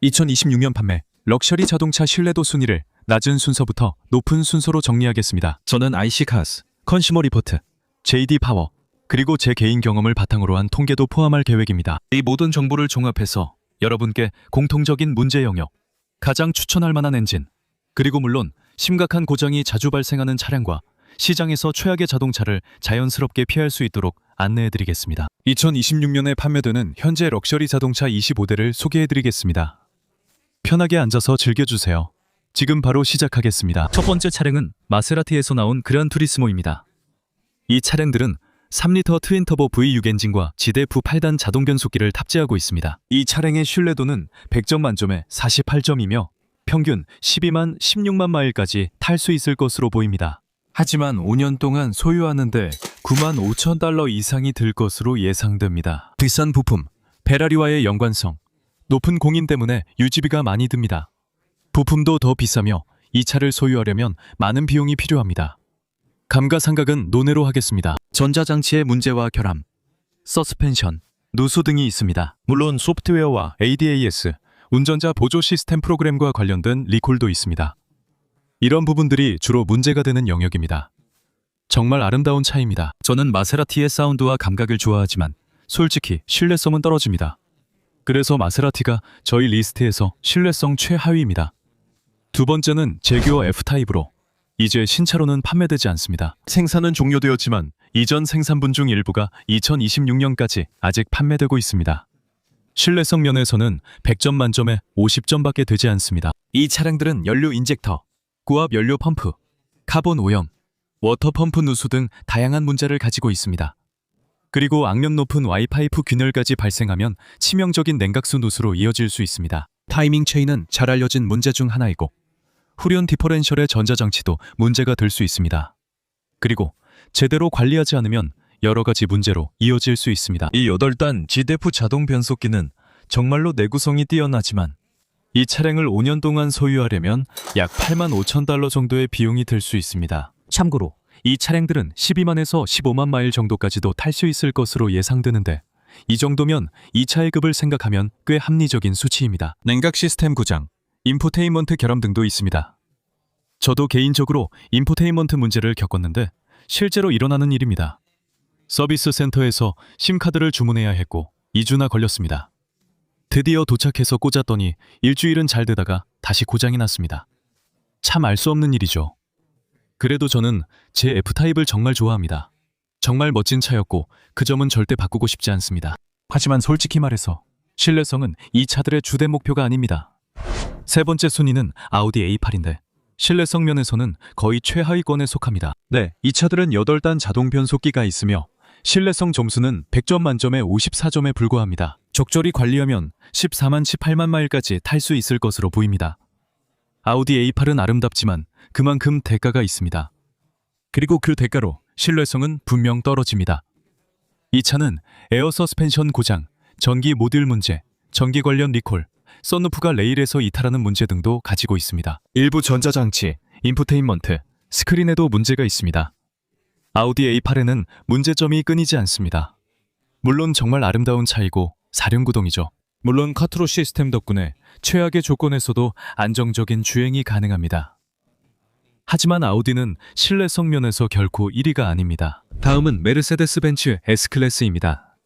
2026년 판매 럭셔리 자동차 신뢰도 순위를 낮은 순서부터 높은 순서로 정리하겠습니다. 저는 IC카스, 컨슈머 리포트, JD 파워, 그리고 제 개인 경험을 바탕으로 한 통계도 포함할 계획입니다. 이 모든 정보를 종합해서 여러분께 공통적인 문제 영역, 가장 추천할 만한 엔진, 그리고 물론 심각한 고장이 자주 발생하는 차량과 시장에서 최악의 자동차를 자연스럽게 피할 수 있도록 안내해드리겠습니다. 2026년에 판매되는 현재 럭셔리 자동차 25대를 소개해드리겠습니다. 편하게 앉아서 즐겨주세요. 지금 바로 시작하겠습니다. 첫 번째 차량은 마세라티에서 나온 그란 투리스모입니다. 이 차량들은 3리터 트윈터보 V6 엔진과 지대프 8단 자동 변속기를 탑재하고 있습니다. 이 차량의 신뢰도는 100점 만점에 48점이며 평균 16만 마일까지 탈 수 있을 것으로 보입니다. 하지만 5년 동안 소유하는데 9만 5천 달러 이상이 들 것으로 예상됩니다. 비싼 부품, 페라리와의 연관성, 높은 공인 때문에 유지비가 많이 듭니다. 부품도 더 비싸며 이 차를 소유하려면 많은 비용이 필요합니다. 감가상각은 논외로 하겠습니다. 전자장치의 문제와 결함, 서스펜션, 누수 등이 있습니다. 물론 소프트웨어와 ADAS, 운전자 보조 시스템 프로그램과 관련된 리콜도 있습니다. 이런 부분들이 주로 문제가 되는 영역입니다. 정말 아름다운 차입니다. 저는 마세라티의 사운드와 감각을 좋아하지만 솔직히 신뢰성은 떨어집니다. 그래서 마세라티가 저희 리스트에서 신뢰성 최하위입니다. 두 번째는 제규어 F타입으로 이제 신차로는 판매되지 않습니다. 생산은 종료되었지만 이전 생산분 중 일부가 2026년까지 아직 판매되고 있습니다. 신뢰성 면에서는 100점 만점에 50점밖에 되지 않습니다. 이 차량들은 연료 인젝터, 고압 연료 펌프, 카본 오염, 워터 펌프 누수 등 다양한 문제를 가지고 있습니다. 그리고 악명 높은 Y파이프 균열까지 발생하면 치명적인 냉각수 누수로 이어질 수 있습니다. 타이밍 체인은 잘 알려진 문제 중 하나이고 후륜 디퍼렌셜의 전자장치도 문제가 될 수 있습니다. 그리고 제대로 관리하지 않으면 여러 가지 문제로 이어질 수 있습니다. 이 8단 지대프 자동 변속기는 정말로 내구성이 뛰어나지만 이 차량을 5년 동안 소유하려면 약 8만 5천 달러 정도의 비용이 들 수 있습니다. 참고로 이 차량들은 12만에서 15만 마일 정도까지도 탈 수 있을 것으로 예상되는데 이 정도면 이 차의 급을 생각하면 꽤 합리적인 수치입니다. 냉각 시스템 고장, 인포테인먼트 결함 등도 있습니다. 저도 개인적으로 인포테인먼트 문제를 겪었는데 실제로 일어나는 일입니다. 서비스 센터에서 심카드를 주문해야 했고 2주나 걸렸습니다. 드디어 도착해서 꽂았더니 일주일은 잘 되다가 다시 고장이 났습니다. 참 알 수 없는 일이죠. 그래도 저는 제 F타입을 정말 좋아합니다. 정말 멋진 차였고 그 점은 절대 바꾸고 싶지 않습니다. 하지만 솔직히 말해서 신뢰성은 이 차들의 주된 목표가 아닙니다. 세 번째 순위는 아우디 A8인데 신뢰성 면에서는 거의 최하위권에 속합니다. 네, 이 차들은 8단 자동 변속기가 있으며 신뢰성 점수는 100점 만점에 54점에 불과합니다. 적절히 관리하면 14만 18만 마일까지 탈 수 있을 것으로 보입니다. 아우디 A8은 아름답지만 그만큼 대가가 있습니다. 그리고 그 대가로 신뢰성은 분명 떨어집니다. 이 차는 에어 서스펜션 고장, 전기 모듈 문제, 전기 관련 리콜, 썬루프가 레일에서 이탈하는 문제 등도 가지고 있습니다. 일부 전자장치, 인포테인먼트, 스크린에도 문제가 있습니다. 아우디 A8에는 문제점이 끊이지 않습니다. 물론 정말 아름다운 차이고 사륜구동이죠. 물론 카트로 시스템 덕분에 최악의 조건에서도 안정적인 주행이 가능합니다. 하지만 아우디는 신뢰성 면에서 결코 1위가 아닙니다. 다음은 메르세데스 벤츠 S클래스입니다.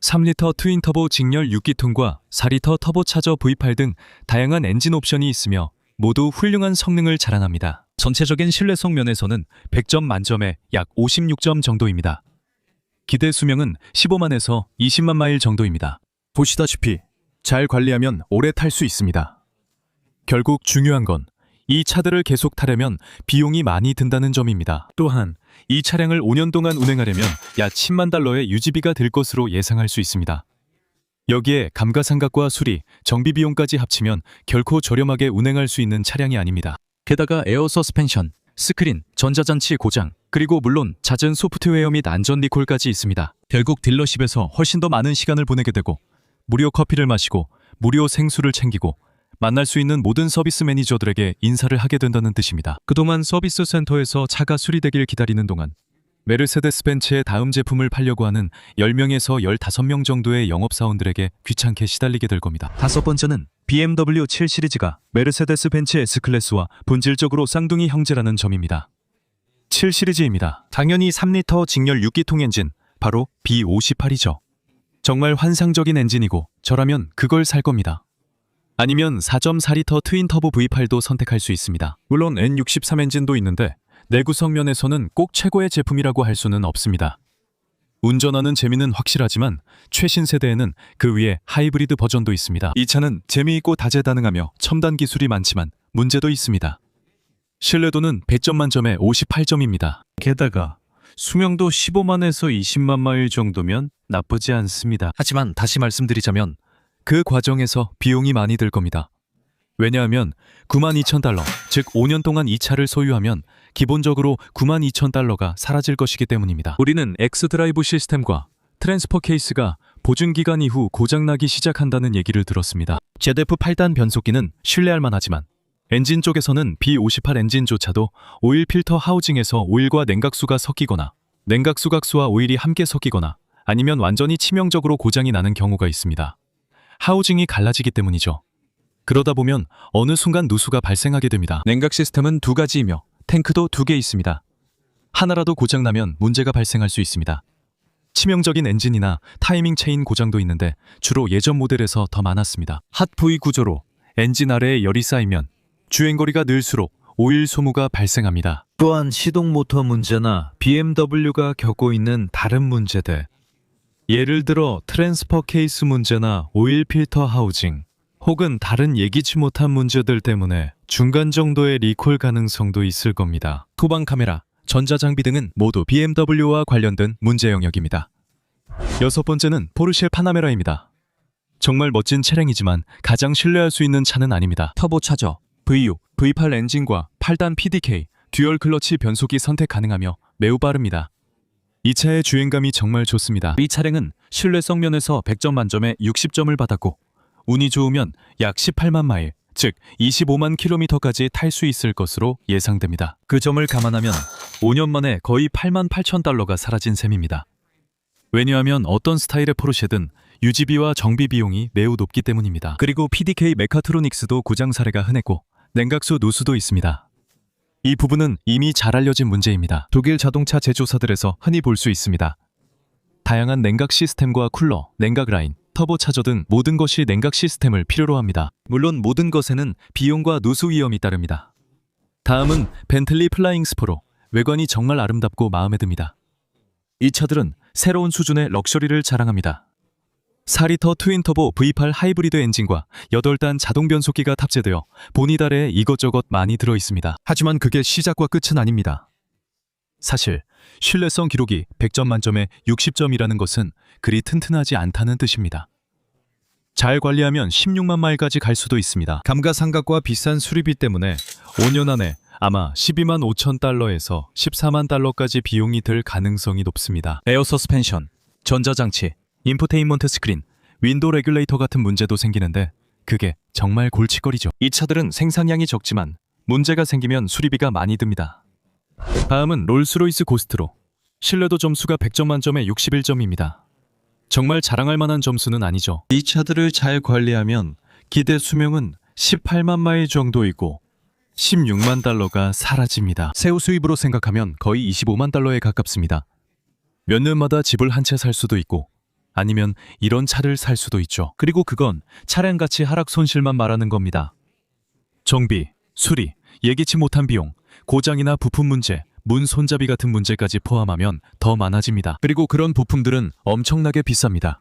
3리터 트윈터보 직렬 6기통과 4리터 터보차저 V8 등 다양한 엔진 옵션이 있으며 모두 훌륭한 성능을 자랑합니다. 전체적인 신뢰성 면에서는 100점 만점에 약 56점 정도입니다. 기대 수명은 15만에서 20만 마일 정도입니다. 보시다시피 잘 관리하면 오래 탈 수 있습니다. 결국 중요한 건 이 차들을 계속 타려면 비용이 많이 든다는 점입니다. 또한 이 차량을 5년 동안 운행하려면 약 10만 달러의 유지비가 들 것으로 예상할 수 있습니다. 여기에 감가상각과 수리, 정비 비용까지 합치면 결코 저렴하게 운행할 수 있는 차량이 아닙니다. 게다가 에어 서스펜션, 스크린, 전자장치 고장, 그리고 물론 잦은 소프트웨어 및 안전 리콜까지 있습니다. 결국 딜러십에서 훨씬 더 많은 시간을 보내게 되고 무료 커피를 마시고 무료 생수를 챙기고 만날 수 있는 모든 서비스 매니저들에게 인사를 하게 된다는 뜻입니다. 그동안 서비스 센터에서 차가 수리되길 기다리는 동안 메르세데스 벤츠의 다음 제품을 팔려고 하는 10명에서 15명 정도의 영업사원들에게 귀찮게 시달리게 될 겁니다. 다섯 번째는 BMW 7 시리즈가 메르세데스 벤츠 S클래스와 본질적으로 쌍둥이 형제라는 점입니다. 7 시리즈입니다. 당연히 3리터 직렬 6기통 엔진, 바로 B58이죠. 정말 환상적인 엔진이고 저라면 그걸 살 겁니다. 아니면 4.4리터 트윈 터보 V8도 선택할 수 있습니다. 물론 N63 엔진도 있는데 내구성 면에서는 꼭 최고의 제품이라고 할 수는 없습니다. 운전하는 재미는 확실하지만 최신 세대에는 그 위에 하이브리드 버전도 있습니다. 이 차는 재미있고 다재다능하며 첨단 기술이 많지만 문제도 있습니다. 신뢰도는 100점 만점에 58점입니다. 게다가 수명도 15만에서 20만 마일 정도면 나쁘지 않습니다. 하지만 다시 말씀드리자면 그 과정에서 비용이 많이 들 겁니다. 왜냐하면 92,000달러, 즉 5년 동안 이 차를 소유하면 기본적으로 92,000달러가 사라질 것이기 때문입니다. 우리는 X드라이브 시스템과 트랜스퍼 케이스가 보증기간 이후 고장나기 시작한다는 얘기를 들었습니다. ZF 8단 변속기는 신뢰할 만하지만 엔진 쪽에서는 B58 엔진조차도 오일 필터 하우징에서 오일과 냉각수가 섞이거나 냉각수 각수와 오일이 함께 섞이거나 아니면 완전히 치명적으로 고장이 나는 경우가 있습니다. 하우징이 갈라지기 때문이죠. 그러다 보면 어느 순간 누수가 발생하게 됩니다. 냉각 시스템은 두 가지이며 탱크도 2개 있습니다. 하나라도 고장나면 문제가 발생할 수 있습니다. 치명적인 엔진이나 타이밍 체인 고장도 있는데 주로 예전 모델에서 더 많았습니다. 핫 V 구조로 엔진 아래에 열이 쌓이면 주행거리가 늘수록 오일 소모가 발생합니다. 또한 시동 모터 문제나 BMW가 겪고 있는 다른 문제들, 예를 들어 트랜스퍼 케이스 문제나 오일 필터 하우징, 혹은 다른 예기치 못한 문제들 때문에 중간 정도의 리콜 가능성도 있을 겁니다. 후방 카메라, 전자장비 등은 모두 BMW와 관련된 문제 영역입니다. 여섯 번째는 포르쉐 파나메라입니다. 정말 멋진 차량이지만 가장 신뢰할 수 있는 차는 아닙니다. 터보차저, V6, V8 엔진과 8단 PDK, 듀얼 클러치 변속이 선택 가능하며 매우 빠릅니다. 이 차의 주행감이 정말 좋습니다. 이 차량은 신뢰성 면에서 100점 만점에 60점을 받았고 운이 좋으면 약 18만 마일, 즉 25만 킬로미터까지 탈 수 있을 것으로 예상됩니다. 그 점을 감안하면 5년 만에 거의 8만 8천 달러가 사라진 셈입니다. 왜냐하면 어떤 스타일의 포르쉐든 유지비와 정비 비용이 매우 높기 때문입니다. 그리고 PDK 메카트로닉스도 고장 사례가 흔했고 냉각수 누수도 있습니다. 이 부분은 이미 잘 알려진 문제입니다. 독일 자동차 제조사들에서 흔히 볼 수 있습니다. 다양한 냉각 시스템과 쿨러, 냉각 라인, 터보차저 등 모든 것이 냉각 시스템을 필요로 합니다. 물론 모든 것에는 비용과 누수 위험이 따릅니다. 다음은 벤틀리 플라잉 스포로, 외관이 정말 아름답고 마음에 듭니다. 이 차들은 새로운 수준의 럭셔리를 자랑합니다. 4리터 트윈터보 V8 하이브리드 엔진과 8단 자동 변속기가 탑재되어 보닛 아래에 이것저것 많이 들어있습니다. 하지만 그게 시작과 끝은 아닙니다. 사실 신뢰성 기록이 100점 만점에 60점이라는 것은 그리 튼튼하지 않다는 뜻입니다. 잘 관리하면 16만 마일까지 갈 수도 있습니다. 감가상각과 비싼 수리비 때문에 5년 안에 아마 12만 5천 달러에서 14만 달러까지 비용이 들 가능성이 높습니다. 에어 서스펜션, 전자장치, 인포테인먼트 스크린, 윈도우 레귤레이터 같은 문제도 생기는데 그게 정말 골칫거리죠. 이 차들은 생산량이 적지만 문제가 생기면 수리비가 많이 듭니다. 다음은 롤스로이스 고스트로, 신뢰도 점수가 100점 만점에 61점입니다. 정말 자랑할 만한 점수는 아니죠. 이 차들을 잘 관리하면 기대 수명은 18만 마일 정도이고 16만 달러가 사라집니다. 세후 수입으로 생각하면 거의 25만 달러에 가깝습니다. 몇 년마다 집을 한 채 살 수도 있고 아니면 이런 차를 살 수도 있죠. 그리고 그건 차량 가치 하락 손실만 말하는 겁니다. 정비, 수리, 예기치 못한 비용, 고장이나 부품 문제, 문 손잡이 같은 문제까지 포함하면 더 많아집니다. 그리고 그런 부품들은 엄청나게 비쌉니다.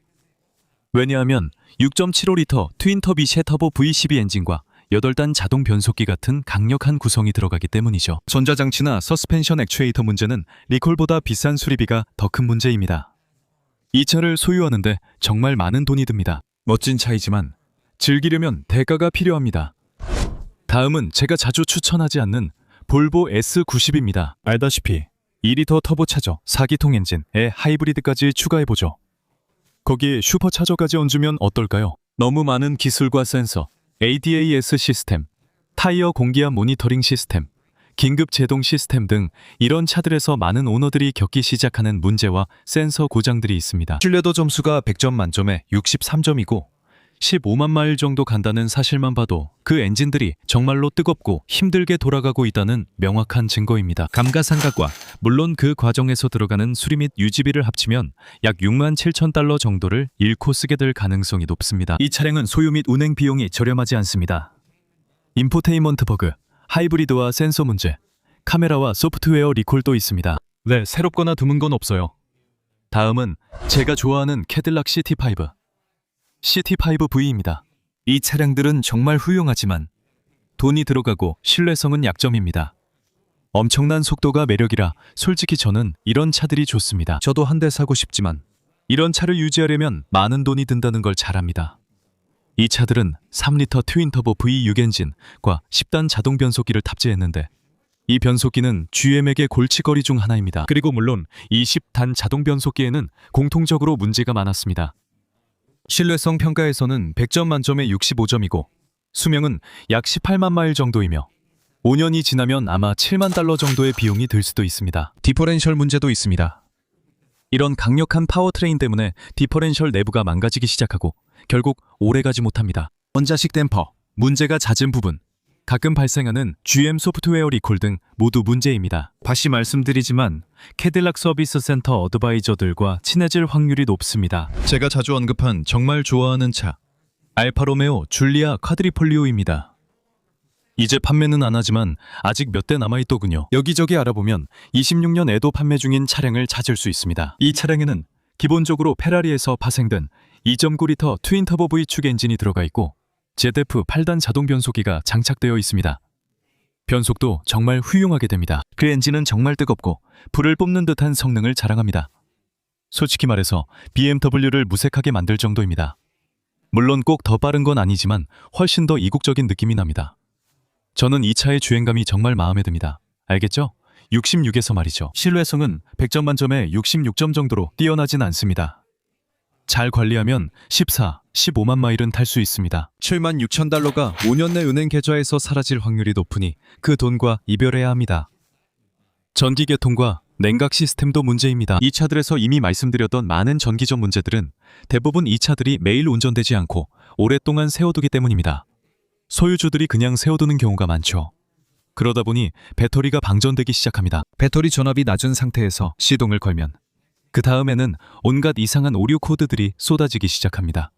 왜냐하면 6.75리터 트윈터비 쉐터보 V12 엔진과 8단 자동 변속기 같은 강력한 구성이 들어가기 때문이죠. 전자장치나 서스펜션 액추에이터 문제는 리콜보다 비싼 수리비가 더 큰 문제입니다. 이 차를 소유하는데 정말 많은 돈이 듭니다. 멋진 차이지만 즐기려면 대가가 필요합니다. 다음은 제가 자주 추천하지 않는 볼보 S90입니다. 알다시피 2리터 터보차저 4기통 엔진에 하이브리드까지 추가해보죠. 거기에 슈퍼차저까지 얹으면 어떨까요? 너무 많은 기술과 센서, ADAS 시스템, 타이어 공기압 모니터링 시스템, 긴급 제동 시스템 등 이런 차들에서 많은 오너들이 겪기 시작하는 문제와 센서 고장들이 있습니다. 신뢰도 점수가 100점 만점에 63점이고 15만 마일 정도 간다는 사실만 봐도 그 엔진들이 정말로 뜨겁고 힘들게 돌아가고 있다는 명확한 증거입니다. 감가상각과 물론 그 과정에서 들어가는 수리 및 유지비를 합치면 약 6만 7천 달러 정도를 잃고 쓰게 될 가능성이 높습니다. 이 차량은 소유 및 운행 비용이 저렴하지 않습니다. 인포테인먼트 버그, 하이브리드와 센서 문제, 카메라와 소프트웨어 리콜도 있습니다. 네, 새롭거나 드문 건 없어요. 다음은 제가 좋아하는 캐딜락 CT5. CT5V입니다. 이 차량들은 정말 훌륭하지만 돈이 들어가고 신뢰성은 약점입니다. 엄청난 속도가 매력이라 솔직히 저는 이런 차들이 좋습니다. 저도 한 대 사고 싶지만 이런 차를 유지하려면 많은 돈이 든다는 걸 잘 압니다. 이 차들은 3리터 트윈터보 V6 엔진과 10단 자동 변속기를 탑재했는데 이 변속기는 GM에게 골칫거리 중 하나입니다. 그리고 물론 이 10단 자동 변속기에는 공통적으로 문제가 많았습니다. 신뢰성 평가에서는 100점 만점에 65점이고 수명은 약 18만 마일 정도이며 5년이 지나면 아마 7만 달러 정도의 비용이 들 수도 있습니다. 디퍼렌셜 문제도 있습니다. 이런 강력한 파워트레인 때문에 디퍼렌셜 내부가 망가지기 시작하고 결국 오래가지 못합니다. 원자식 댐퍼, 문제가 잦은 부분, 가끔 발생하는 GM 소프트웨어 리콜 등 모두 문제입니다. 다시 말씀드리지만 캐딜락 서비스 센터 어드바이저들과 친해질 확률이 높습니다. 제가 자주 언급한 정말 좋아하는 차, 알파로메오 줄리아 쿼드리폴리오입니다. 이제 판매는 안 하지만 아직 몇 대 남아있더군요. 여기저기 알아보면 26년에도 판매 중인 차량을 찾을 수 있습니다. 이 차량에는 기본적으로 페라리에서 파생된 2.9리터 트윈터보 V축 엔진이 들어가 있고 ZF 8단 자동 변속기가 장착되어 있습니다. 변속도 정말 훌륭하게 됩니다. 그 엔진은 정말 뜨겁고 불을 뿜는 듯한 성능을 자랑합니다. 솔직히 말해서 BMW를 무색하게 만들 정도입니다. 물론 꼭 더 빠른 건 아니지만 훨씬 더 이국적인 느낌이 납니다. 저는 이 차의 주행감이 정말 마음에 듭니다. 알겠죠? 66에서 말이죠. 신뢰성은 100점 만점에 66점 정도로 뛰어나진 않습니다. 잘 관리하면 14, 15만 마일은 탈 수 있습니다. 7만 6천 달러가 5년 내 은행 계좌에서 사라질 확률이 높으니 그 돈과 이별해야 합니다. 전기 개통과 냉각 시스템도 문제입니다. 이 차들에서 이미 말씀드렸던 많은 전기적 문제들은 대부분 이 차들이 매일 운전되지 않고 오랫동안 세워두기 때문입니다. 소유주들이 그냥 세워두는 경우가 많죠. 그러다 보니 배터리가 방전되기 시작합니다. 배터리 전압이 낮은 상태에서 시동을 걸면 그 다음에는 온갖 이상한 오류 코드들이 쏟아지기 시작합니다.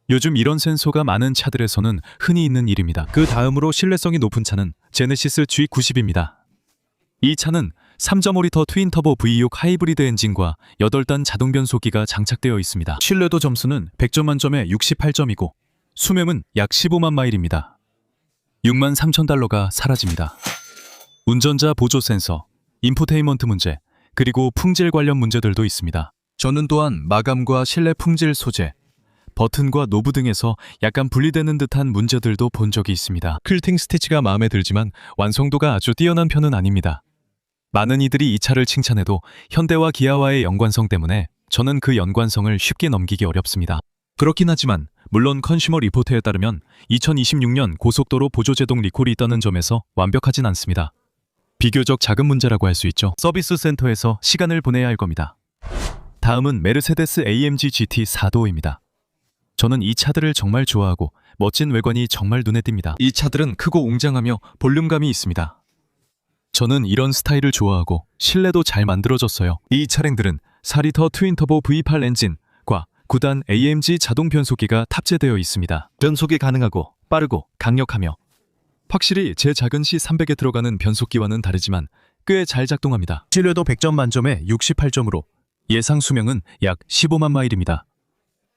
요즘 이런 센서가 많은 차들에서는 흔히 있는 일입니다. 그 다음으로 신뢰성이 높은 차는 제네시스 G90입니다. 이 차는 3.5리터 트윈터보 V6 하이브리드 엔진과 8단 자동 변속기가 장착되어 있습니다. 신뢰도 점수는 100점 만점에 68점이고 수명은 약 15만 마일입니다. 6만 3천 달러가 사라집니다. 운전자 보조 센서, 인포테인먼트 문제, 그리고 풍질 관련 문제들도 있습니다. 저는 또한 마감과 실내 풍질 소재, 버튼과 노브 등에서 약간 분리되는 듯한 문제들도 본 적이 있습니다. 퀼팅 스티치가 마음에 들지만 완성도가 아주 뛰어난 편은 아닙니다. 많은 이들이 이 차를 칭찬해도 현대와 기아와의 연관성 때문에 저는 그 연관성을 쉽게 넘기기 어렵습니다. 그렇긴 하지만 물론 컨슈머 리포트에 따르면 2026년 고속도로 보조제동 리콜이 있다는 점에서 완벽하진 않습니다. 비교적 작은 문제라고 할 수 있죠. 서비스 센터에서 시간을 보내야 할 겁니다. 다음은 메르세데스 AMG GT 4도어입니다. 저는 이 차들을 정말 좋아하고 멋진 외관이 정말 눈에 띕니다. 이 차들은 크고 웅장하며 볼륨감이 있습니다. 저는 이런 스타일을 좋아하고 실내도 잘 만들어졌어요. 이 차량들은 4리터 트윈터보 V8 엔진과 9단 AMG 자동 변속기가 탑재되어 있습니다. 변속이 가능하고 빠르고 강력하며 확실히 제 작은 C300에 들어가는 변속기와는 다르지만 꽤 잘 작동합니다. 신뢰도 100점 만점에 68점으로 예상 수명은 약 15만 마일입니다.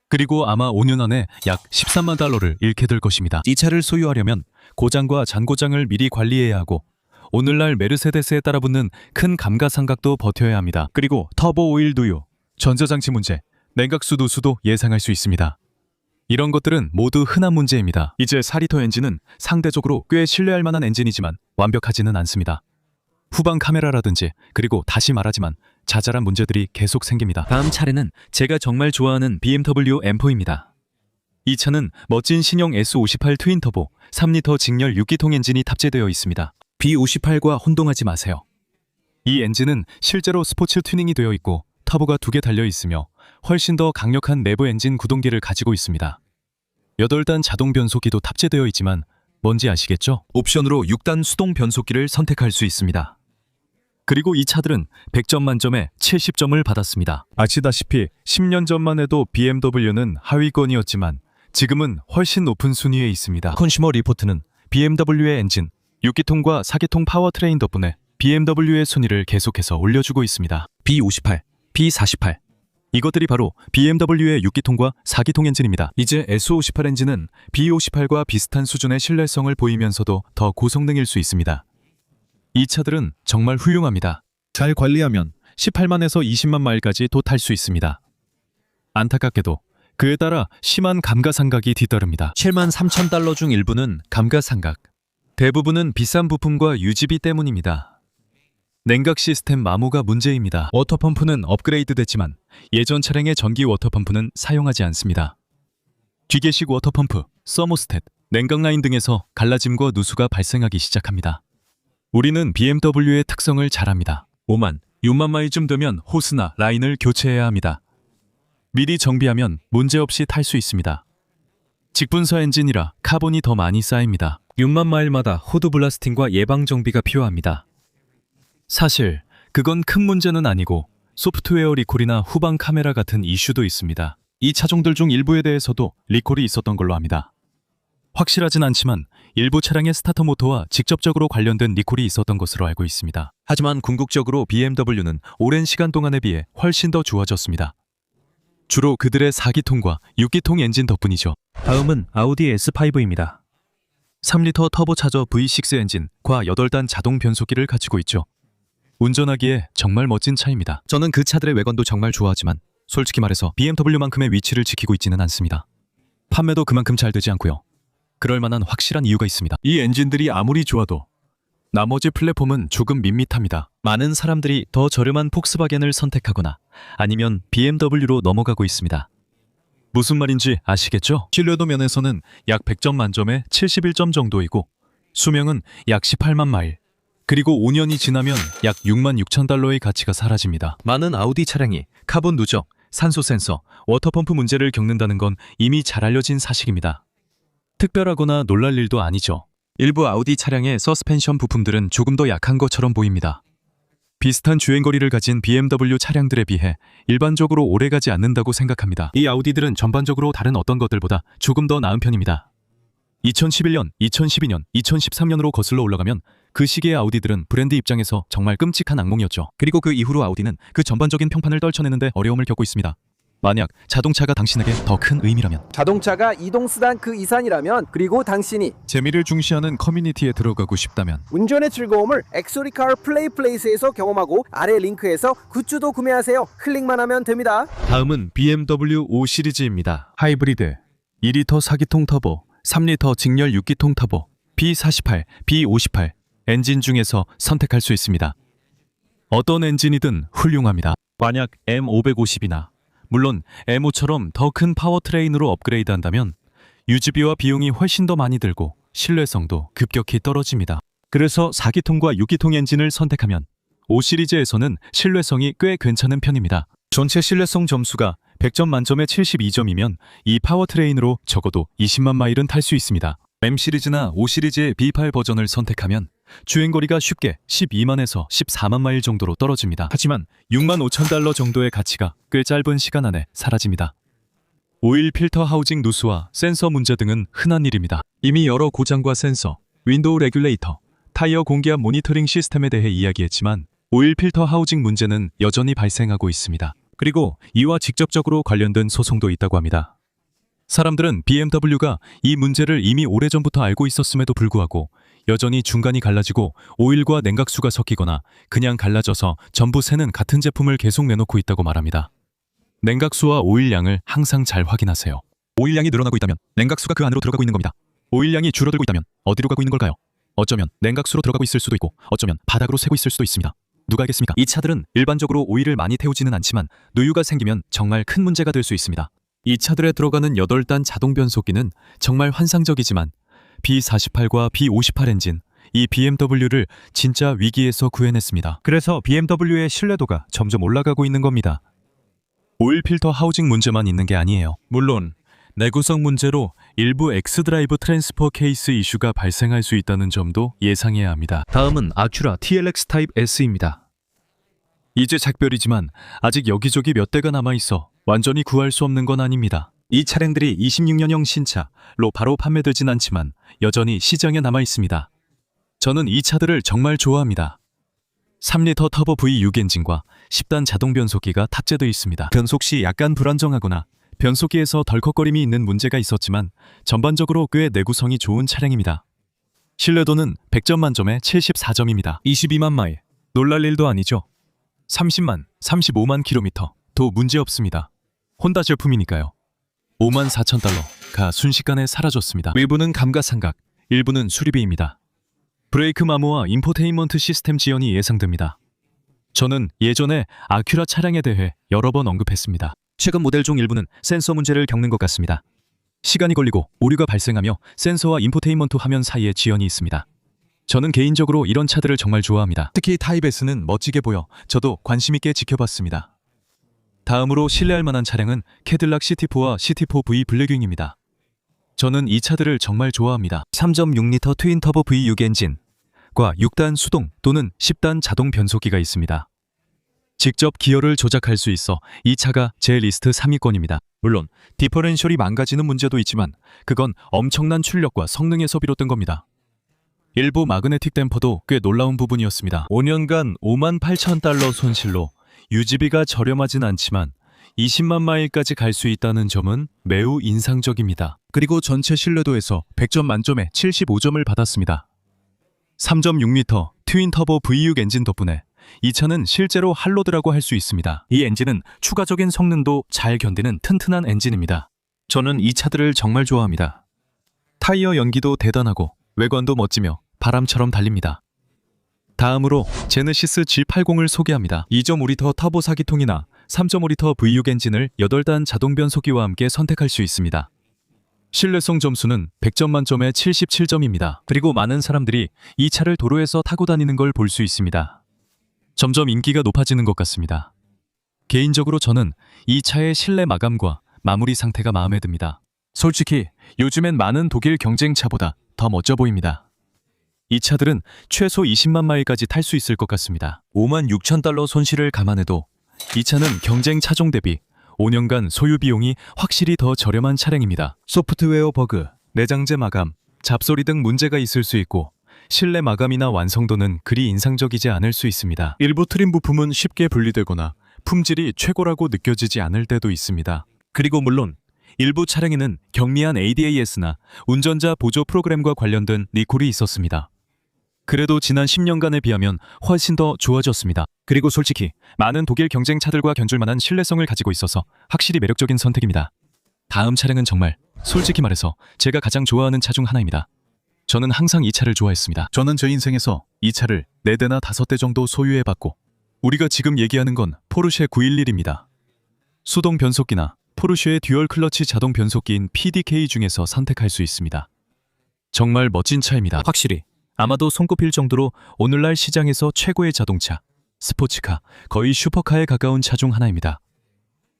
그리고 아마 5년 안에 약 13만 달러를 잃게 될 것입니다. 이 차를 소유하려면 고장과 잔고장을 미리 관리해야 하고 오늘날 메르세데스에 따라붙는 큰 감가상각도 버텨야 합니다. 그리고 터보 오일 누유, 전자장치 문제, 냉각수 누수도 예상할 수 있습니다. 이런 것들은 모두 흔한 문제입니다. 이제 4리터 엔진은 상대적으로 꽤 신뢰할 만한 엔진이지만 완벽하지는 않습니다. 후방 카메라라든지 그리고 다시 말하지만 자잘한 문제들이 계속 생깁니다. 다음 차례는 제가 정말 좋아하는 BMW M4입니다. 이 차는 멋진 신형 S58 트윈터보 3리터 직렬 6기통 엔진이 탑재되어 있습니다. B58과 혼동하지 마세요. 이 엔진은 실제로 스포츠 튜닝이 되어 있고 터보가 2개 달려 있으며 훨씬 더 강력한 내부 엔진 구동기를 가지고 있습니다. 8단 자동 변속기도 탑재되어 있지만 뭔지 아시겠죠? 옵션으로 6단 수동 변속기를 선택할 수 있습니다. 그리고 이 차들은 100점 만점에 70점을 받았습니다. 아시다시피 10년 전만 해도 BMW는 하위권이었지만 지금은 훨씬 높은 순위에 있습니다. 컨슈머 리포트는 BMW의 엔진, 6기통과 4기통 파워트레인 덕분에 BMW의 순위를 계속해서 올려주고 있습니다. B58, B48 이것들이 바로 BMW의 6기통과 4기통 엔진입니다. 이제 S58 엔진은 B58과 비슷한 수준의 신뢰성을 보이면서도 더 고성능일 수 있습니다. 이 차들은 정말 훌륭합니다. 잘 관리하면 18만에서 20만 마일까지도 탈 수 있습니다. 안타깝게도 그에 따라 심한 감가상각이 뒤따릅니다. 7만 3천 달러 중 일부는 감가상각, 대부분은 비싼 부품과 유지비 때문입니다. 냉각 시스템 마모가 문제입니다. 워터펌프는 업그레이드 됐지만 예전 차량의 전기 워터펌프는 사용하지 않습니다. 기계식 워터펌프, 서모스탯, 냉각 라인 등에서 갈라짐과 누수가 발생하기 시작합니다. 우리는 BMW의 특성을 잘 압니다. 5만, 6만 마일쯤 되면 호스나 라인을 교체해야 합니다. 미리 정비하면 문제없이 탈 수 있습니다. 직분사 엔진이라 카본이 더 많이 쌓입니다. 6만 마일마다 호드 블라스팅과 예방 정비가 필요합니다. 사실 그건 큰 문제는 아니고 소프트웨어 리콜이나 후방 카메라 같은 이슈도 있습니다. 이 차종들 중 일부에 대해서도 리콜이 있었던 걸로 압니다. 확실하진 않지만 일부 차량의 스타터 모터와 직접적으로 관련된 리콜이 있었던 것으로 알고 있습니다. 하지만 궁극적으로 BMW는 오랜 시간 동안에 비해 훨씬 더 좋아졌습니다. 주로 그들의 4기통과 6기통 엔진 덕분이죠. 다음은 아우디 S5입니다. 3리터 터보차저 V6 엔진과 8단 자동 변속기를 갖추고 있죠. 운전하기에 정말 멋진 차입니다. 저는 그 차들의 외관도 정말 좋아하지만 솔직히 말해서 BMW만큼의 위치를 지키고 있지는 않습니다. 판매도 그만큼 잘 되지 않고요. 그럴 만한 확실한 이유가 있습니다. 이 엔진들이 아무리 좋아도 나머지 플랫폼은 조금 밋밋합니다. 많은 사람들이 더 저렴한 폭스바겐을 선택하거나 아니면 BMW로 넘어가고 있습니다. 무슨 말인지 아시겠죠? 신뢰도 면에서는 약 100점 만점에 71점 정도이고 수명은 약 18만 마일, 그리고 5년이 지나면 약 6만 6천 달러의 가치가 사라집니다. 많은 아우디 차량이 카본 누적, 산소 센서, 워터펌프 문제를 겪는다는 건 이미 잘 알려진 사실입니다. 특별하거나 놀랄 일도 아니죠. 일부 아우디 차량의 서스펜션 부품들은 조금 더 약한 것처럼 보입니다. 비슷한 주행거리를 가진 BMW 차량들에 비해 일반적으로 오래가지 않는다고 생각합니다. 이 아우디들은 전반적으로 다른 어떤 것들보다 조금 더 나은 편입니다. 2011년, 2012년, 2013년으로 거슬러 올라가면 그 시기의 아우디들은 브랜드 입장에서 정말 끔찍한 악몽이었죠. 그리고 그 이후로 아우디는 그 전반적인 평판을 떨쳐내는데 어려움을 겪고 있습니다. 만약 자동차가 당신에게 더 큰 의미라면, 자동차가 이동수단 그 이산이라면, 그리고 당신이 재미를 중시하는 커뮤니티에 들어가고 싶다면, 운전의 즐거움을 엑소리카 플레이 플레이스에서 경험하고 아래 링크에서 굿즈도 구매하세요. 클릭만 하면 됩니다. 다음은 BMW 5 시리즈입니다. 하이브리드, 2리터 4기통 터보, 3리터 직렬 6기통 터보, B48, B58 엔진 중에서 선택할 수 있습니다. 어떤 엔진이든 훌륭합니다. 만약 M550이나 물론 M5처럼 더 큰 파워트레인으로 업그레이드한다면 유지비와 비용이 훨씬 더 많이 들고 신뢰성도 급격히 떨어집니다. 그래서 4기통과 6기통 엔진을 선택하면 5 시리즈에서는 신뢰성이 꽤 괜찮은 편입니다. 전체 신뢰성 점수가 100점 만점에 72점이면 이 파워트레인으로 적어도 20만 마일은 탈 수 있습니다. M 시리즈나 5 시리즈의 B8 버전을 선택하면 주행거리가 쉽게 12만에서 14만 마일 정도로 떨어집니다. 하지만 6만 5천 달러 정도의 가치가 꽤 짧은 시간 안에 사라집니다. 오일 필터 하우징 누수와 센서 문제 등은 흔한 일입니다. 이미 여러 고장과 센서, 윈도우 레귤레이터, 타이어 공기압 모니터링 시스템에 대해 이야기했지만 오일 필터 하우징 문제는 여전히 발생하고 있습니다. 그리고 이와 직접적으로 관련된 소송도 있다고 합니다. 사람들은 BMW가 이 문제를 이미 오래전부터 알고 있었음에도 불구하고 여전히 중간이 갈라지고 오일과 냉각수가 섞이거나 그냥 갈라져서 전부 새는 같은 제품을 계속 내놓고 있다고 말합니다. 냉각수와 오일량을 항상 잘 확인하세요. 오일량이 늘어나고 있다면 냉각수가 그 안으로 들어가고 있는 겁니다. 오일량이 줄어들고 있다면 어디로 가고 있는 걸까요? 어쩌면 냉각수로 들어가고 있을 수도 있고 어쩌면 바닥으로 새고 있을 수도 있습니다. 누가 알겠습니까? 이 차들은 일반적으로 오일을 많이 태우지는 않지만 누유가 생기면 정말 큰 문제가 될 수 있습니다. 이 차들에 들어가는 8단 자동 변속기는 정말 환상적이지만 B48과 B58 엔진, 이 BMW를 진짜 위기에서 구해냈습니다. 그래서 BMW의 신뢰도가 점점 올라가고 있는 겁니다. 오일 필터 하우징 문제만 있는 게 아니에요. 물론 내구성 문제로 일부 X드라이브 트랜스퍼 케이스 이슈가 발생할 수 있다는 점도 예상해야 합니다. 다음은 아큐라 TLX 타입 S입니다. 이제 작별이지만 아직 여기저기 몇 대가 남아있어 완전히 구할 수 없는 건 아닙니다. 이 차량들이 26년형 신차로 바로 판매되진 않지만 여전히 시장에 남아있습니다. 저는 이 차들을 정말 좋아합니다. 3리터 터보 V6 엔진과 10단 자동 변속기가 탑재되어 있습니다. 변속 시 약간 불안정하거나 변속기에서 덜컥거림이 있는 문제가 있었지만 전반적으로 꽤 내구성이 좋은 차량입니다. 신뢰도는 100점 만점에 74점입니다. 22만 마일, 놀랄 일도 아니죠. 30만, 35만 킬로미터도 문제없습니다. 혼다 제품이니까요. 5만 4천 달러가 순식간에 사라졌습니다. 일부는 감가상각, 일부는 수리비입니다. 브레이크 마모와 인포테인먼트 시스템 지연이 예상됩니다. 저는 예전에 아큐라 차량에 대해 여러 번 언급했습니다. 최근 모델 중 일부는 센서 문제를 겪는 것 같습니다. 시간이 걸리고 오류가 발생하며 센서와 인포테인먼트 화면 사이에 지연이 있습니다. 저는 개인적으로 이런 차들을 정말 좋아합니다. 특히 타입 S는 멋지게 보여 저도 관심 있게 지켜봤습니다. 다음으로 신뢰할 만한 차량은 캐딜락 시티4와 시티4 V 블랙윙입니다. 저는 이 차들을 정말 좋아합니다. 3.6리터 트윈 터보 V6 엔진과 6단 수동 또는 10단 자동 변속기가 있습니다. 직접 기어를 조작할 수 있어 이 차가 제 리스트 3위권입니다. 물론 디퍼렌셜이 망가지는 문제도 있지만 그건 엄청난 출력과 성능에서 비롯된 겁니다. 일부 마그네틱 댐퍼도 꽤 놀라운 부분이었습니다. 5년간 5만 8천 달러 손실로 유지비가 저렴하진 않지만 20만 마일까지 갈 수 있다는 점은 매우 인상적입니다. 그리고 전체 신뢰도에서 100점 만점에 75점을 받았습니다. 3.6리터 트윈 터보 V6 엔진 덕분에 이 차는 실제로 할로드라고 할 수 있습니다. 이 엔진은 추가적인 성능도 잘 견디는 튼튼한 엔진입니다. 저는 이 차들을 정말 좋아합니다. 타이어 연기도 대단하고 외관도 멋지며 바람처럼 달립니다. 다음으로 제네시스 G80을 소개합니다. 2.5리터 터보 4기통이나 3.5리터 V6 엔진을 8단 자동 변속기와 함께 선택할 수 있습니다. 신뢰성 점수는 100점 만점에 77점입니다. 그리고 많은 사람들이 이 차를 도로에서 타고 다니는 걸 볼 수 있습니다. 점점 인기가 높아지는 것 같습니다. 개인적으로 저는 이 차의 실내 마감과 마무리 상태가 마음에 듭니다. 솔직히 요즘엔 많은 독일 경쟁차보다 더 멋져 보입니다. 이 차들은 최소 20만 마일까지 탈 수 있을 것 같습니다. 5만 6천 달러 손실을 감안해도 이 차는 경쟁 차종 대비 5년간 소유 비용이 확실히 더 저렴한 차량입니다. 소프트웨어 버그, 내장재 마감, 잡소리 등 문제가 있을 수 있고 실내 마감이나 완성도는 그리 인상적이지 않을 수 있습니다. 일부 트림 부품은 쉽게 분리되거나 품질이 최고라고 느껴지지 않을 때도 있습니다. 그리고 물론 일부 차량에는 경미한 ADAS나 운전자 보조 프로그램과 관련된 리콜이 있었습니다. 그래도 지난 10년간에 비하면 훨씬 더 좋아졌습니다. 그리고 솔직히 많은 독일 경쟁차들과 견줄 만한 신뢰성을 가지고 있어서 확실히 매력적인 선택입니다. 다음 차량은 정말 솔직히 말해서 제가 가장 좋아하는 차 중 하나입니다. 저는 항상 이 차를 좋아했습니다. 저는 제 인생에서 이 차를 4대나 5대 정도 소유해봤고 우리가 지금 얘기하는 건 포르쉐 911입니다. 수동 변속기나 포르쉐의 듀얼 클러치 자동 변속기인 PDK 중에서 선택할 수 있습니다. 정말 멋진 차입니다. 확실히 아마도 손꼽힐 정도로 오늘날 시장에서 최고의 자동차, 스포츠카, 거의 슈퍼카에 가까운 차 중 하나입니다.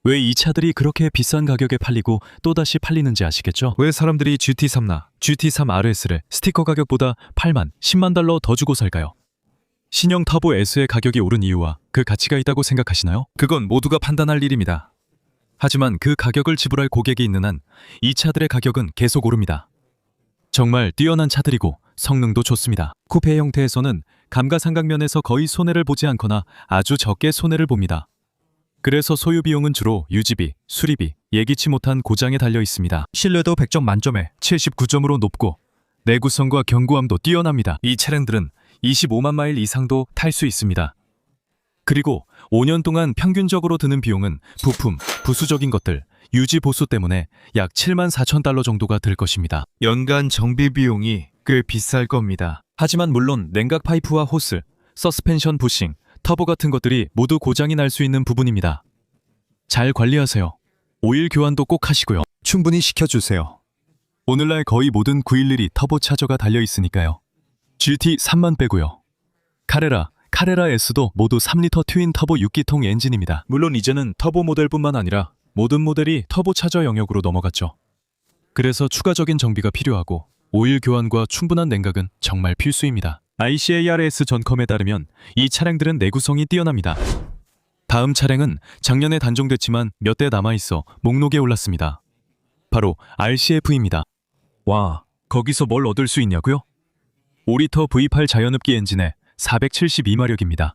왜 이 차들이 그렇게 비싼 가격에 팔리고 또다시 팔리는지 아시겠죠? 왜 사람들이 GT3나 GT3 RS를 스티커 가격보다 8만, 10만 달러 더 주고 살까요? 신형 터보 S의 가격이 오른 이유와 그 가치가 있다고 생각하시나요? 그건 모두가 판단할 일입니다. 하지만 그 가격을 지불할 고객이 있는 한 이 차들의 가격은 계속 오릅니다. 정말 뛰어난 차들이고 성능도 좋습니다. 쿠페 형태에서는 감가상각면에서 거의 손해를 보지 않거나 아주 적게 손해를 봅니다. 그래서 소유 비용은 주로 유지비, 수리비, 예기치 못한 고장에 달려 있습니다. 신뢰도 100점 만점에 79점으로 높고 내구성과 견고함도 뛰어납니다. 이 차량들은 25만 마일 이상도 탈 수 있습니다. 그리고 5년 동안 평균적으로 드는 비용은 부품, 부수적인 것들, 유지 보수 때문에 약 7만 4천 달러 정도가 들 것입니다. 연간 정비 비용이 꽤 비쌀 겁니다. 하지만 물론 냉각 파이프와 호스, 서스펜션 부싱, 터보 같은 것들이 모두 고장이 날 수 있는 부분입니다. 잘 관리하세요. 오일 교환도 꼭 하시고요. 충분히 시켜주세요. 오늘날 거의 모든 911이 터보 차저가 달려 있으니까요. GT 3만 빼고요. 카레라 S도 모두 3리터 트윈 터보 6기통 엔진입니다. 물론 이제는 터보 모델뿐만 아니라 모든 모델이 터보차저 영역으로 넘어갔죠. 그래서 추가적인 정비가 필요하고 오일 교환과 충분한 냉각은 정말 필수입니다. ICARS 전컴에 따르면 이 차량들은 내구성이 뛰어납니다. 다음 차량은 작년에 단종됐지만 몇 대 남아있어 목록에 올랐습니다. 바로 RCF입니다. 와, 거기서 뭘 얻을 수 있냐고요? 5리터 V8 자연흡기 엔진에 472마력입니다.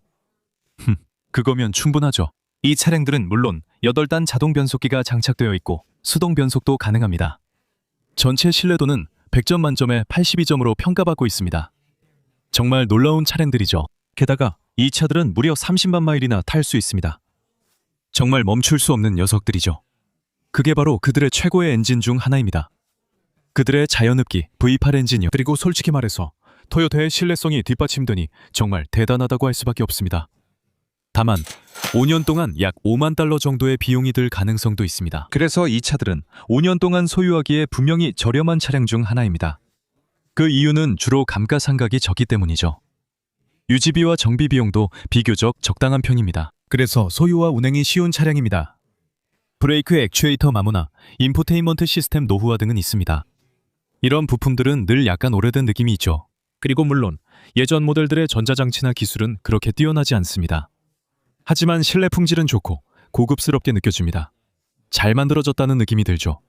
그거면 충분하죠. 이 차량들은 물론 8단 자동 변속기가 장착되어 있고 수동 변속도 가능합니다. 전체 신뢰도는 100점 만점에 82점으로 평가받고 있습니다. 정말 놀라운 차량들이죠. 게다가 이 차들은 무려 30만 마일이나 탈 수 있습니다. 정말 멈출 수 없는 녀석들이죠. 그게 바로 그들의 최고의 엔진 중 하나입니다. 그들의 자연흡기 V8 엔진이요. 그리고 솔직히 말해서 토요타의 신뢰성이 뒷받침되니 정말 대단하다고 할 수밖에 없습니다. 다만 5년 동안 약 5만 달러 정도의 비용이 들 가능성도 있습니다. 그래서 이 차들은 5년 동안 소유하기에 분명히 저렴한 차량 중 하나입니다. 그 이유는 주로 감가상각이 적기 때문이죠. 유지비와 정비 비용도 비교적 적당한 편입니다. 그래서 소유와 운행이 쉬운 차량입니다. 브레이크 액추에이터 마모나 인포테인먼트 시스템 노후화 등은 있습니다. 이런 부품들은 늘 약간 오래된 느낌이 있죠. 그리고 물론 예전 모델들의 전자장치나 기술은 그렇게 뛰어나지 않습니다. 하지만 실내 품질은 좋고 고급스럽게 느껴집니다. 잘 만들어졌다는 느낌이 들죠.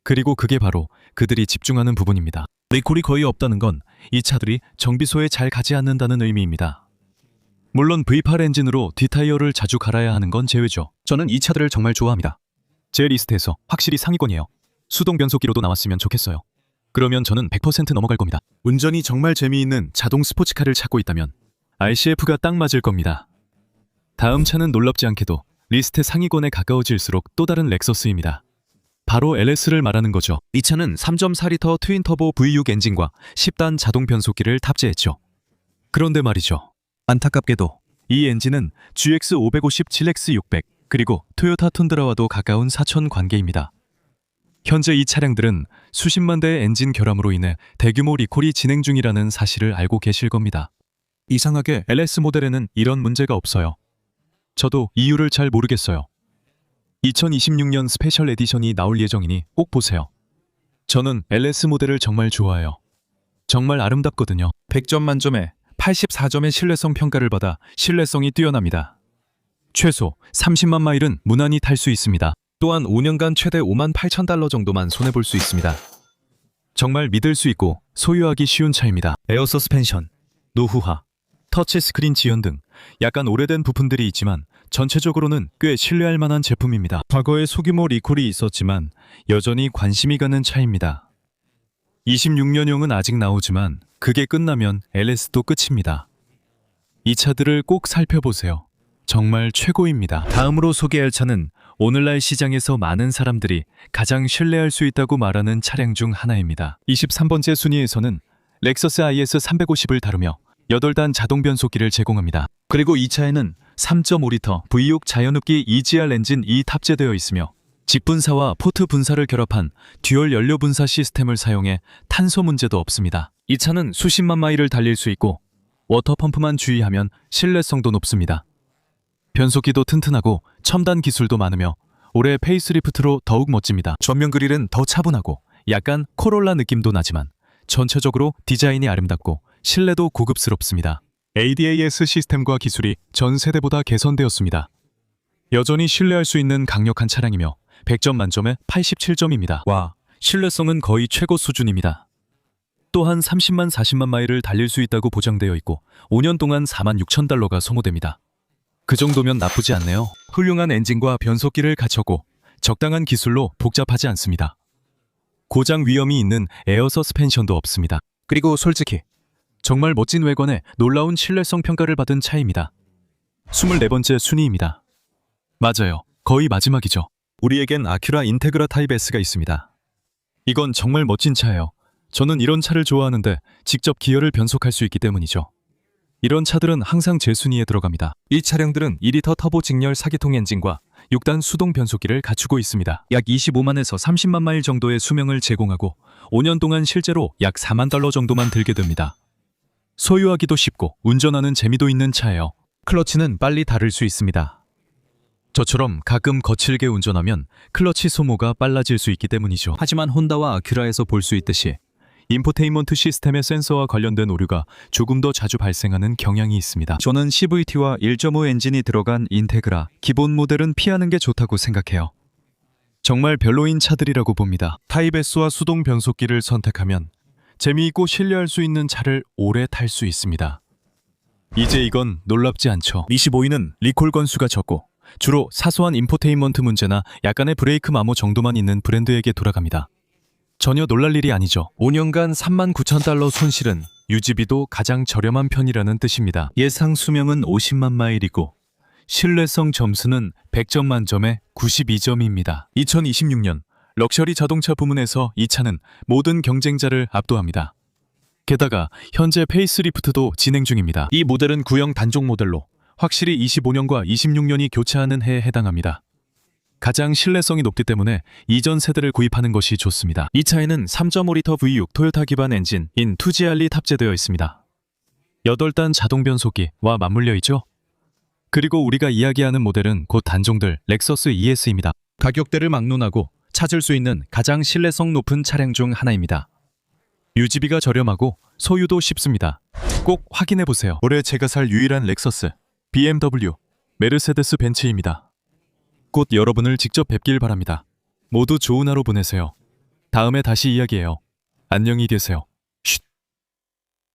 그리고 그게 바로 그들이 집중하는 부분입니다. 리콜이 거의 없다는 건 이 차들이 정비소에 잘 가지 않는다는 의미입니다. 물론 V8 엔진으로 뒷타이어를 자주 갈아야 하는 건 제외죠. 저는 이 차들을 정말 좋아합니다. 제 리스트에서 확실히 상위권이에요. 수동 변속기로도 나왔으면 좋겠어요. 그러면 저는 100% 넘어갈 겁니다. 운전이 정말 재미있는 자동 스포츠카를 찾고 있다면 RCF가 딱 맞을 겁니다. 다음 차는 놀랍지 않게도 리스트 상위권에 가까워질수록 또 다른 렉서스입니다. 바로 LS를 말하는 거죠. 이 차는 3.4리터 트윈 터보 V6 엔진과 10단 자동 변속기를 탑재했죠. 그런데 말이죠. 안타깝게도 이 엔진은 GX550 GX600 그리고 토요타 툰드라와도 가까운 사촌 관계입니다. 현재 이 차량들은 수십만 대의 엔진 결함으로 인해 대규모 리콜이 진행 중이라는 사실을 알고 계실 겁니다. 이상하게 LS 모델에는 이런 문제가 없어요. 저도 이유를 잘 모르겠어요. 2026년 스페셜 에디션이 나올 예정이니 꼭 보세요. 저는 LS 모델을 정말 좋아해요. 정말 아름답거든요. 100점 만점에 84점의 신뢰성 평가를 받아 신뢰성이 뛰어납니다. 최소 30만 마일은 무난히 탈 수 있습니다. 또한 5년간 최대 5만 8천 달러 정도만 손해볼 수 있습니다. 정말 믿을 수 있고 소유하기 쉬운 차입니다. 에어 서스펜션, 노후화, 터치 스크린 지연 등 약간 오래된 부품들이 있지만 전체적으로는 꽤 신뢰할 만한 제품입니다. 과거에 소규모 리콜이 있었지만 여전히 관심이 가는 차입니다. 26년형은 아직 나오지만 그게 끝나면 LS도 끝입니다. 이 차들을 꼭 살펴보세요. 정말 최고입니다. 다음으로 소개할 차는 오늘날 시장에서 많은 사람들이 가장 신뢰할 수 있다고 말하는 차량 중 하나입니다. 23번째 순위에서는 렉서스 IS 350을 다루며 8단 자동 변속기를 제공합니다. 그리고 이 차에는 3.5리터 V6 자연흡기 EGR 엔진이 탑재되어 있으며 직분사와 포트 분사를 결합한 듀얼 연료 분사 시스템을 사용해 탄소 문제도 없습니다. 이 차는 수십만 마일을 달릴 수 있고 워터펌프만 주의하면 신뢰성도 높습니다. 변속기도 튼튼하고 첨단 기술도 많으며 올해 페이스리프트로 더욱 멋집니다. 전면 그릴은 더 차분하고 약간 코롤라 느낌도 나지만 전체적으로 디자인이 아름답고 실내도 고급스럽습니다. ADAS 시스템과 기술이 전 세대보다 개선되었습니다. 여전히 신뢰할 수 있는 강력한 차량이며 100점 만점에 87점입니다. 와, 신뢰성은 거의 최고 수준입니다. 또한 30만 40만 마일을 달릴 수 있다고 보장되어 있고 5년 동안 4만 6천 달러가 소모됩니다. 그 정도면 나쁘지 않네요. 훌륭한 엔진과 변속기를 갖췄고 적당한 기술로 복잡하지 않습니다. 고장 위험이 있는 에어 서스펜션도 없습니다. 그리고 솔직히 정말 멋진 외관에 놀라운 신뢰성 평가를 받은 차입니다. 24번째 순위입니다. 맞아요. 거의 마지막이죠. 우리에겐 아큐라 인테그라 타입 S가 있습니다. 이건 정말 멋진 차예요. 저는 이런 차를 좋아하는데 직접 기어를 변속할 수 있기 때문이죠. 이런 차들은 항상 제 순위에 들어갑니다. 이 차량들은 2리터 터보 직렬 4기통 엔진과 6단 수동 변속기를 갖추고 있습니다. 약 25만에서 30만 마일 정도의 수명을 제공하고 5년 동안 실제로 약 4만 달러 정도만 들게 됩니다. 소유하기도 쉽고 운전하는 재미도 있는 차예요. 클러치는 빨리 닳을 수 있습니다. 저처럼 가끔 거칠게 운전하면 클러치 소모가 빨라질 수 있기 때문이죠. 하지만 혼다와 아큐라에서 볼 수 있듯이 인포테인먼트 시스템의 센서와 관련된 오류가 조금 더 자주 발생하는 경향이 있습니다. 저는 CVT와 1.5 엔진이 들어간 인테그라 기본 모델은 피하는 게 좋다고 생각해요. 정말 별로인 차들이라고 봅니다. 타입 S와 수동 변속기를 선택하면 재미있고 신뢰할 수 있는 차를 오래 탈 수 있습니다. 이제 이건 놀랍지 않죠. 25위는 리콜 건수가 적고 주로 사소한 인포테인먼트 문제나 약간의 브레이크 마모 정도만 있는 브랜드에게 돌아갑니다. 전혀 놀랄 일이 아니죠. 5년간 39,000달러 손실은 유지비도 가장 저렴한 편이라는 뜻입니다. 예상 수명은 50만 마일이고 신뢰성 점수는 100점 만점에 92점입니다. 2026년 럭셔리 자동차 부문에서 이 차는 모든 경쟁자를 압도합니다. 게다가 현재 페이스리프트도 진행 중입니다. 이 모델은 구형 단종 모델로 확실히 25년과 26년이 교체하는 해에 해당합니다. 가장 신뢰성이 높기 때문에 이전 세대를 구입하는 것이 좋습니다. 이 차에는 3.5리터 V6 토요타 기반 엔진인 2GR이 탑재되어 있습니다. 8단 자동 변속기와 맞물려 있죠. 그리고 우리가 이야기하는 모델은 곧 단종될 렉서스 ES입니다. 가격대를 막론하고 찾을 수 있는 가장 신뢰성 높은 차량 중 하나입니다. 유지비가 저렴하고 소유도 쉽습니다. 꼭 확인해 보세요. 올해 제가 살 유일한 렉서스, BMW, 메르세데스 벤츠입니다. 곧 여러분을 직접 뵙길 바랍니다. 모두 좋은 하루 보내세요. 다음에 다시 이야기해요. 안녕히 계세요.